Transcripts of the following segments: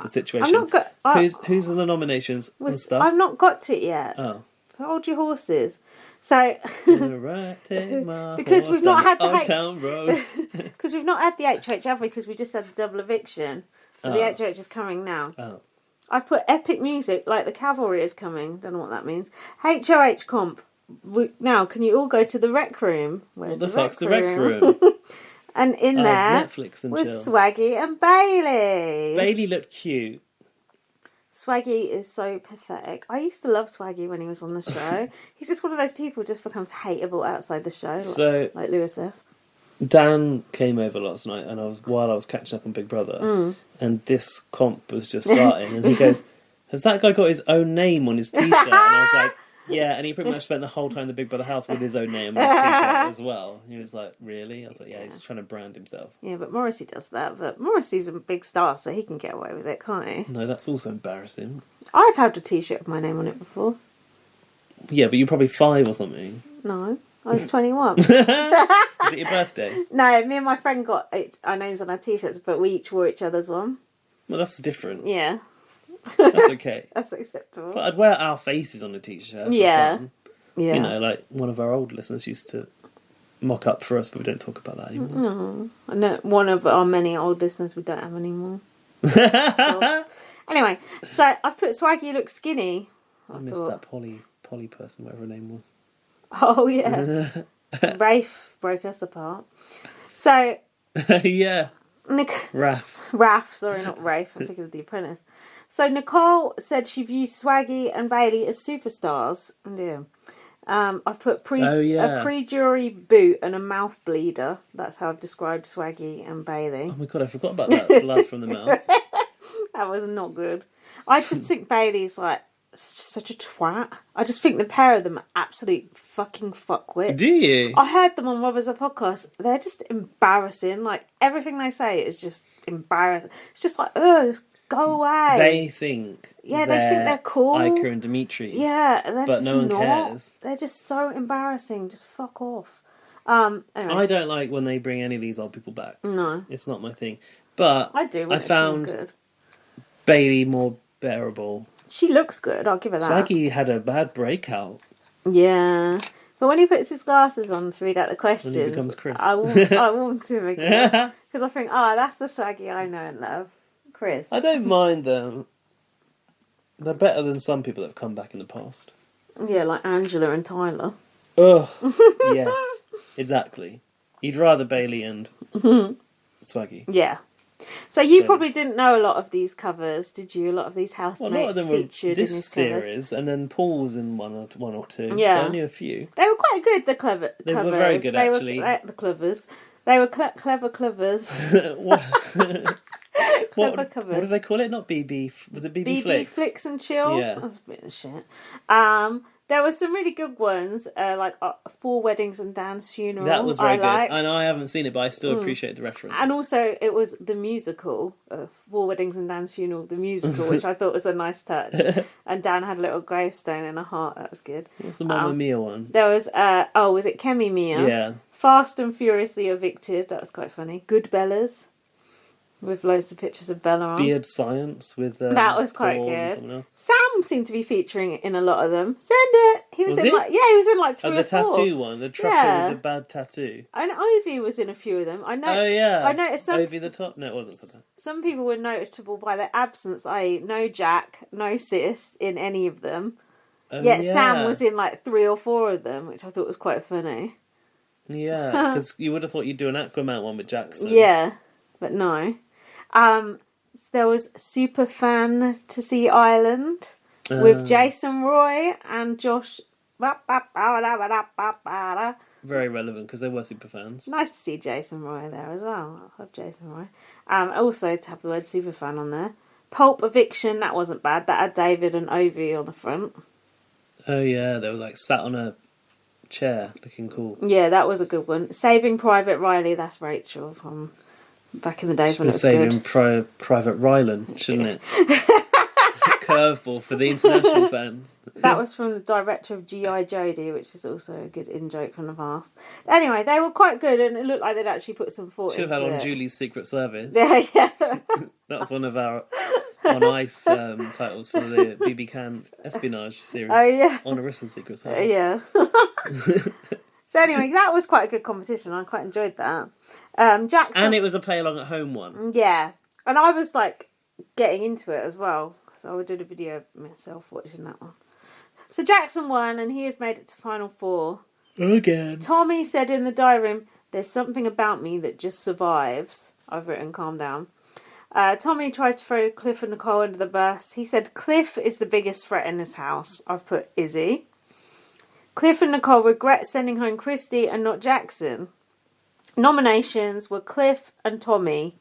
the situation. I'm not Who's the nominations and stuff? I've not got to it yet. Oh. Hold your horses. So, because we've not had the because we've not had the HH, have we? Because we just had the double eviction. So the HH is coming now. Oh. I've put epic music, like the cavalry is coming. Don't know what that means. HOH comp. Now, can you all go to the rec room? What the fuck's the rec room? And in there Netflix and was chill. Swaggy and Bailey. Bailey looked cute. Swaggy is so pathetic. I used to love Swaggy when he was on the show. He's just one of those people who just becomes hateable outside the show, like Lewis F. Dan came over last night, and while I was catching up on Big Brother, and this comp was just starting, and he goes, "Has that guy got his own name on his t-shirt?" And I was like, "Yeah," and he pretty much spent the whole time in the Big Brother house with his own name on his t-shirt as well. He was like, "Really?" I was like, "Yeah, he's trying to brand himself." Yeah, but Morrissey does that. But Morrissey's a big star, so he can get away with it, can't he? No, that's also embarrassing. I've had a t-shirt with my name on it before. Yeah, but you're probably 5 or something. No, I was 21. Is it your birthday? No, me and my friend got our names on our t-shirts, but we each wore each other's one. Well, that's different. Yeah. That's okay. That's acceptable. So I'd wear our faces on a t-shirt. Yeah. Fun. Yeah. You know, like one of our old listeners used to mock up for us, but we don't talk about that anymore. No. I know one of our many old listeners we don't have anymore. So, anyway, so I've put Swaggy looks skinny. I missed that Polly person, whatever her name was. Oh, yeah. Rafe broke us apart. So... yeah. Raph, sorry, not Rafe. I'm thinking of The Apprentice. So Nicole said she views Swaggy and Bailey as superstars. Oh dear. I've put a pre-jury boot and a mouth bleeder. That's how I've described Swaggy and Bailey. Oh my god, I forgot about that blood from the mouth. That was not good. I just think Bailey's like such a twat. I just think the pair of them are absolute fucking fuckwits. Do you? I heard them on Robbers a podcast. They're just embarrassing. Like everything they say is just embarrassing. It's just like, just go away. They think they're cool. Ica and Dimitri's. Yeah, but no one cares. They're just so embarrassing. Just fuck off. Anyway. I don't like when they bring any of these old people back. No, it's not my thing. But I do. I found Bailey more bearable. She looks good. I'll give her that. Swaggy had a bad breakout. Yeah. But when he puts his glasses on to read out the questions, when he becomes Chris. I want him again. Because I think, that's the Swaggy I know and love. Chris. I don't mind them. They're better than some people that have come back in the past. Yeah, like Angela and Tyler. Ugh. Yes, exactly. You'd rather Bailey and Swaggy. Yeah. So you probably didn't know a lot of these covers, did you? A lot of these housemates a lot of them featured were this in these series, covers. And then Paul was in one or two. Yeah. So I knew a few. They were quite good, the covers. They were very good, actually. The clovers. They were clever clovers. What do they call it? Not BB. Was it BB Flicks? BB Flicks and Chill? Yeah. That's a bit of shit. There were some really good ones, like 4 Weddings and Dan's Funeral. That was very good. I know I haven't seen it, but I still appreciate the reference. And also, it was the musical, 4 Weddings and Dan's Funeral, the musical, which I thought was a nice touch. And Dan had a little gravestone and a heart. That was good. What's the Mamma Mia one? There was, was it Kemi Mia? Yeah. Fast and Furiously Evicted. That was quite funny. Good Bellas. With loads of pictures of Bella on. Beard Science with that was quite Paul good. Sam seemed to be featuring in a lot of them. Send it. He was in like he was in like 3 or 4. The tattoo one, the trucker with the bad tattoo. And Ivy was in a few of them. I know. Oh yeah. I noticed some. Ivy the top. No, it wasn't for that. Some people were notable by their absence. I.e., no Jack, no Sis in any of them. Yet Sam was in like 3 or 4 of them, which I thought was quite funny. Yeah, because you would have thought you'd do an Aquaman one with Jackson. Yeah, but no. So there was Super Fantasy Island with Jason Roy and Josh. Very relevant because they were super fans. Nice to see Jason Roy there as well. I love Jason Roy. Also to have the word super fan on there. Pulp Eviction, that wasn't bad. That had David and Ovi on the front. Oh yeah, they were like sat on a chair looking cool. Yeah, that was a good one. Saving Private Riley, that's Rachel from back in the days when it was Saving good. Private Rylan, shouldn't it? Curveball for the international fans. That was from the director of G.I. Jodie, which is also a good in-joke from the past. Anyway, they were quite good, and it looked like they'd actually put some thought into it. Should have had on Julie's Secret Service. Yeah. That was one of our on Ice titles for the BB Can Espionage series. Oh, yeah. On Arrested Secret Service. Yeah. So anyway, that was quite a good competition. I quite enjoyed that. Jackson... And it was a play along at home one. Yeah. And I was like getting into it as well. So I did a video of myself watching that one. So Jackson won and he has made it to Final 4. Again. Tommy said in the diary room, "There's something about me that just survives." I've written calm down. Tommy tried to throw Cliff and Nicole under the bus. He said Cliff is the biggest threat in this house. I've put Izzy. Cliff and Nicole regret sending home Christy and not Jackson. Nominations were Cliff and Tommy.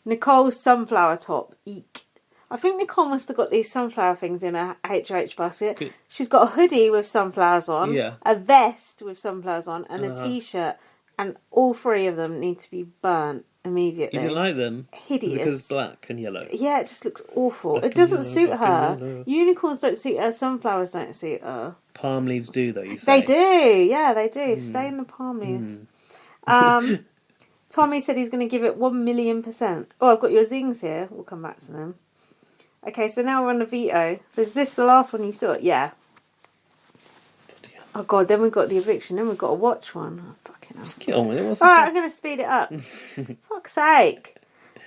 Nicole's sunflower top. Eek. I think Nicole must have got these sunflower things in her HH basket. Good. She's got a hoodie with sunflowers on, Yeah. a vest with sunflowers on, and a t-shirt. And all 3 of them need to be burnt immediately. You didn't like them? Hideous. Because it's black and yellow. Yeah, it just looks awful. Black it doesn't and yellow, suit black her. and yellow. Unicorns don't suit her. Sunflowers don't suit her. Palm leaves do, though, you say? They do. Yeah, they do. Stay in the palm leaf. Tommy said he's going to give it 1,000,000%. Oh, I've got your zings here. We'll come back to them. Okay, so now we're on the veto. So is this the last one you saw? Yeah. Oh, God, then we've got the eviction. Then we've got a watch one. Oh, fucking hell. Just get on with it. Alright, I'm going to speed it up. Fuck's sake.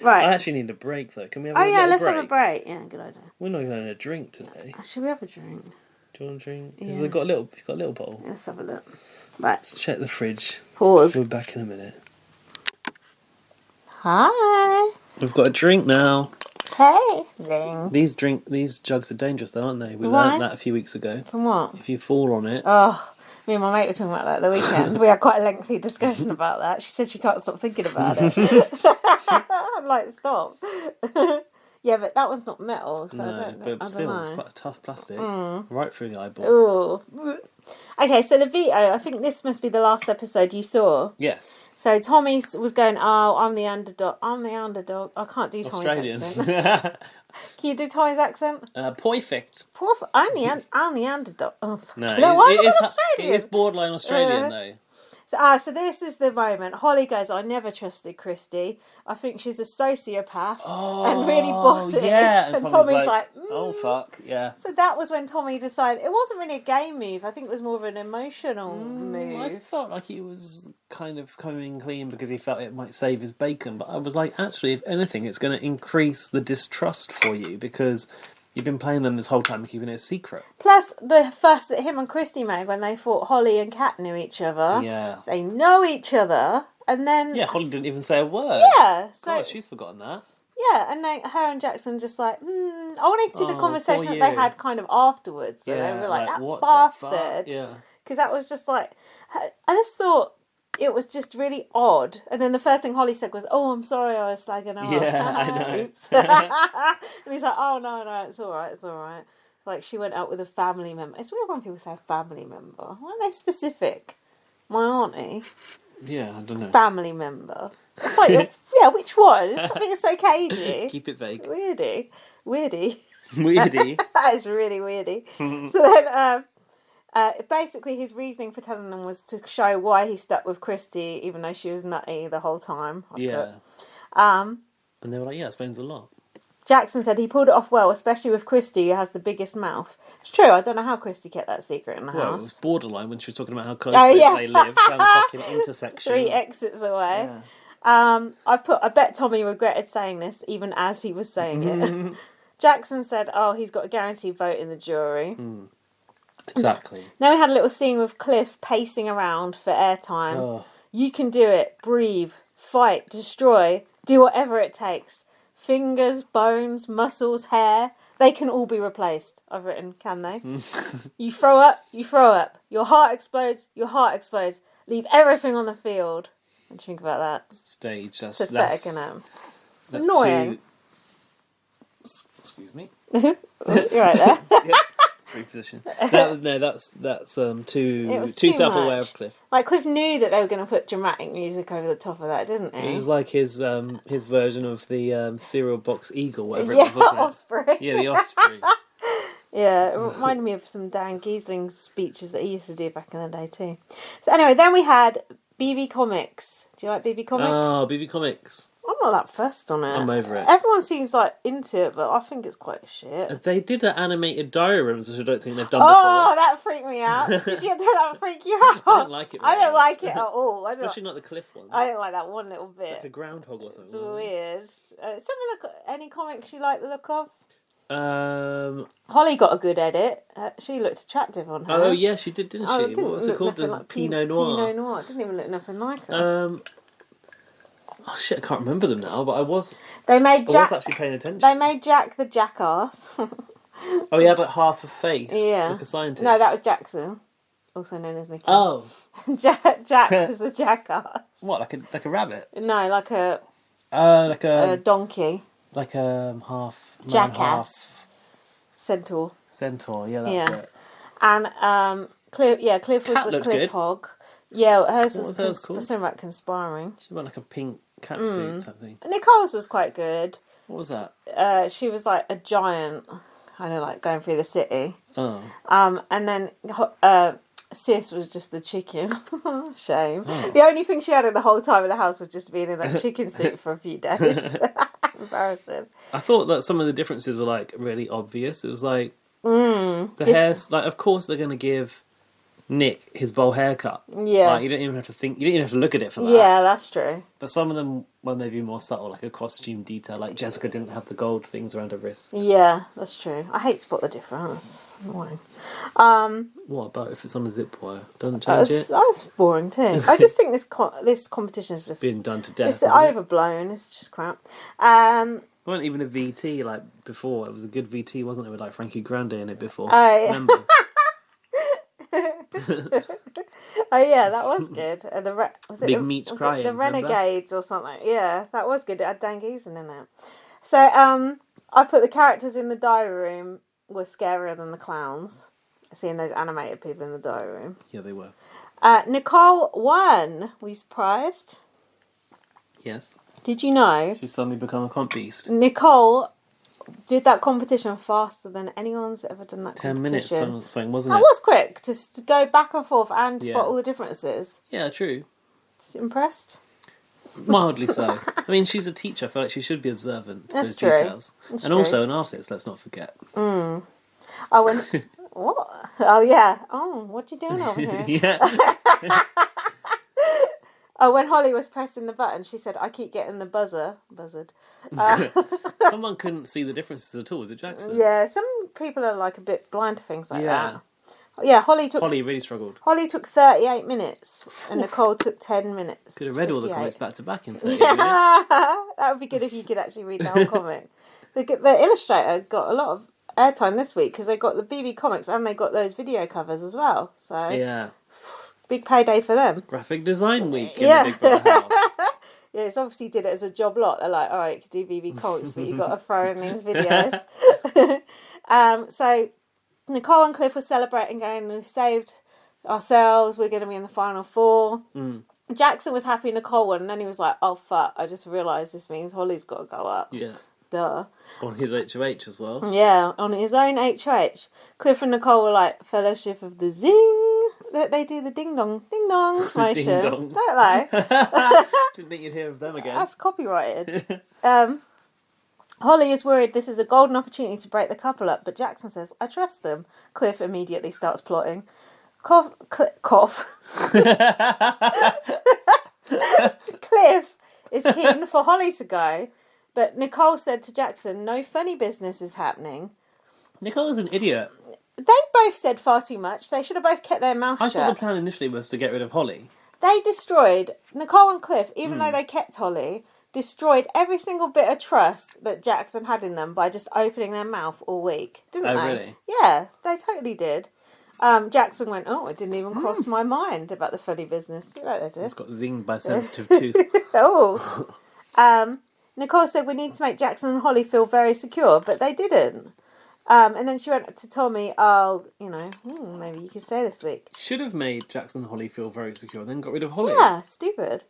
Right. I actually need a break, though. Can we have a Oh, yeah, little let's break? have a break. Yeah, good idea. We're not going to have a drink today. Should we have a drink? Do you want a drink? Because Yeah. you've got a little bowl. Let's have a look. Right. Let's check the fridge. Pause. We'll be back in a minute. Hi. We've got a drink now. Hey. Zing. These jugs are dangerous, though, aren't they? We Why? learned that a few weeks ago. From what? If you fall on it, Oh, me and my mate were talking about that the weekend. We had quite a lengthy discussion about that. She said she can't stop thinking about it. I'm like, stop. Yeah, but that one's not metal, so I no, don't but I still, don't it's know. quite a tough plastic, right through the eyeball. Ooh. Okay, so the veto, I think this must be the last episode you saw. Yes, So Tommy was going, "Oh, I'm the underdog. I'm the underdog." I can't do Tommy's Australian. accent. Can you do Tommy's accent? Perfect. I'm the underdog. Oh, No, why it am I is Australian? it is borderline Australian though. So this is the moment. Holly goes, "I never trusted Christy. I think she's a sociopath and really bossy." Yeah, and Tommy's like, "Oh fuck, yeah." So that was when Tommy decided it wasn't really a game move. I think it was more of an emotional move. I felt like he was kind of coming clean because he felt it might save his bacon, but I was like, actually, if anything, it's going to increase the distrust for you because you've been playing them this whole time, keeping it a secret. Plus, the fuss that him and Christy made when they thought Holly and Kat knew each other. Yeah. They know each other, and then Yeah, Holly didn't even say a word. yeah, so God, she's forgotten that. yeah, and her and Jackson just like, I wanted to see the Oh, conversation poor that they you. had kind of afterwards. So Yeah, they were like, that what the bastard. fuck? Yeah. Because that was just like, I just thought it was just really odd. And then the first thing Holly said was, "Oh, I'm sorry I was slagging her off." Yeah, I know. Oops. And he's like, "Oh, no, it's all right, it's all right." Like, she went out with a family member. It's weird when people say family member. Aren't they specific? My auntie. Yeah, I don't know. Family member. It's like, yeah, which one? Something so cagey. Keep it vague. Weirdy. Weirdy. That is really weirdy. So then, basically his reasoning for telling them was to show why he stuck with Christy, even though she was nutty the whole time. Yeah. And And they were like, yeah, it explains a lot. Jackson said he pulled it off well, especially with Christy, who has the biggest mouth. It's true, I don't know how Christy kept that secret in the Well, it house. was borderline when she was talking about how close Oh, yeah. they live down the fucking intersection. 3 exits away. Yeah. I bet Tommy regretted saying this even as he was saying it. Jackson said, "Oh, he's got a guaranteed vote in the jury." Exactly. Then we had a little scene with Cliff pacing around for airtime. Oh. You can do it. Breathe. Fight. Destroy. Do whatever it takes. Fingers, bones, muscles, hair. They can all be replaced. I've written, can they? You throw up. You throw up. Your heart explodes. Your heart explodes. Leave everything on the field. What do you think about that? Stage. That's Pathetic, innit? that's Annoying. Excuse me. You're right there. Yeah, it's reposition. That's too self-aware much. of Cliff. Like, Cliff knew that they were going to put dramatic music over the top of that, didn't he? It was like his version of the cereal box eagle, whatever Yeah, it was. Wasn't it? Osprey. Yeah, the Osprey. Yeah, it reminded me of some Dan Giesling speeches that he used to do back in the day too. So anyway, then we had BB Comics. Do you like BB Comics? Oh, BB Comics. I'm not that fussed on it. I'm over it. Everyone seems like into it, but I think it's quite shit. They did an animated diary rooms, which I don't think they've done before. Oh, that freaked me out. Did that freak you out? I don't like it. I don't like it at all. Especially not the cliff one. I don't like that one little bit. It's like a groundhog or something. It's weird. Any comics you like the look of? Holly got a good edit. She looked attractive on her. Oh yeah, she did, didn't she? What was it called? There's like Pinot Noir. Pinot Noir. It didn't even look nothing like her. Oh shit, I can't remember them now. But I was. I was actually paying attention. They made Jack the jackass. Oh, he had like half a face. Yeah. Like a scientist. No, that was Jackson, also known as Mickey. Oh. Jack was the jackass. What, like a rabbit? No, like a donkey. Like a half jackass. Half centaur. Centaur, yeah, that's it. And Cliff was the cliff hog. Yeah, hers was called? Something about conspiring. She wore like a pink catsuit type thing. Nicole's was quite good. What was that? She was like a giant, kind of like going through the city. Oh. And then Sis was just the chicken. Shame. Oh. The only thing she had in the whole time in the house was just being in that chicken suit for a few days. Embarrassing. I thought that some of the differences were like really obvious. It was like the hair's like, of course they're going to give Nick his bowl haircut. Yeah. Like, you don't even have to think. You don't even have to look at it for that. Yeah, that's true. But some of them were maybe more subtle, like a costume detail. Like Jessica didn't have the gold things around her wrists. Yeah, that's true. I hate to spot the difference. Annoying. What about if it's on a zip wire? Doesn't change it. That's boring too. I just think this competition is just being done to death. It's overblown. It's just crap. It wasn't even a VT like before. It was a good VT, wasn't it? With like Frankie Grande in it before. Oh, yeah. Remember? Oh yeah, that was good. And Big Meat's crying. The Renegades or something. Yeah, that was good. It had Dan Giesen in it. So I put the characters in the diary room were scarier than the clowns. Seeing those animated people in the diary room. Yeah, they were. Nicole won. Were you surprised? Yes. Did you know? She's suddenly become a comp beast. Nicole did that competition faster than anyone's ever done that 10 competition. 10 minutes, something, wasn't it? That was quick, just to go back and forth and spot all the differences. Yeah, true. Impressed? Mildly so. I mean, she's a teacher. I feel like she should be observant to those details. That's and true. Also an artist, let's not forget. Oh, when... What? Oh, yeah. Oh, what you doing over here? Yeah. Oh, when Holly was pressing the button, she said, I keep getting the buzzard. Someone couldn't see the differences at all. Was it Jackson? Yeah, some people are like a bit blind to things like that. Yeah, Holly really struggled. Holly took 38 minutes and Nicole took 10 minutes. Could have read all the comics back to back in 38 minutes. That would be good if you could actually read the whole comic. The illustrator got a lot of airtime this week because they got the BB comics and they got those video covers as well. So yeah. Big payday for them. It's graphic design week in the Big Brother house. Yeah, it's obviously did it as a job lot. They're like, all right, you can do BB comics, but you've got to throw in these videos. So Nicole and Cliff were celebrating, going, we've saved ourselves, we're going to be in the final four. Jackson was happy Nicole won, and then he was like, oh fuck, I just realised this means Holly's got to go up. Yeah. Duh. On his HOH as well. Yeah, on his own HOH. Cliff and Nicole were like, Fellowship of the Zing. They do the ding-dong motion. Ding-dongs. Don't they? Didn't think you'd hear of them again. That's copyrighted. Holly is worried this is a golden opportunity to break the couple up, but Jackson says, I trust them. Cliff immediately starts plotting. Cough. Cliff is keen for Holly to go, but Nicole said to Jackson, no funny business is happening. Nicole's an idiot. They both said far too much. They should have both kept their mouth shut. I thought the plan initially was to get rid of Holly. They destroyed, Nicole and Cliff, even though they kept Holly, destroyed every single bit of trust that Jackson had in them by just opening their mouth all week. Didn't they? Oh, really? Yeah, they totally did. Jackson went, oh, it didn't even cross my mind about the funny business. You like that, did? It's got zinged by sensitive tooth. Nicole said we need to make Jackson and Holly feel very secure, but they didn't. And then she went to Tommy, maybe you could stay this week. Should have made Jackson and Holly feel very secure, then got rid of Holly. Yeah, stupid.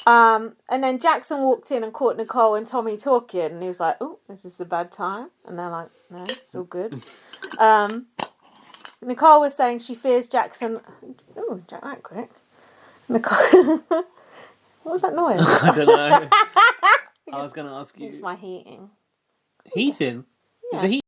And then Jackson walked in and caught Nicole and Tommy talking, and he was like, oh, is this a bad time? And they're like, no, it's all good. Nicole was saying she fears Jackson... Oh, Jack that quick. Nicole... What was that noise? I don't know. I was going to ask you. It's my heating. Heating? Yeah. Is it heating?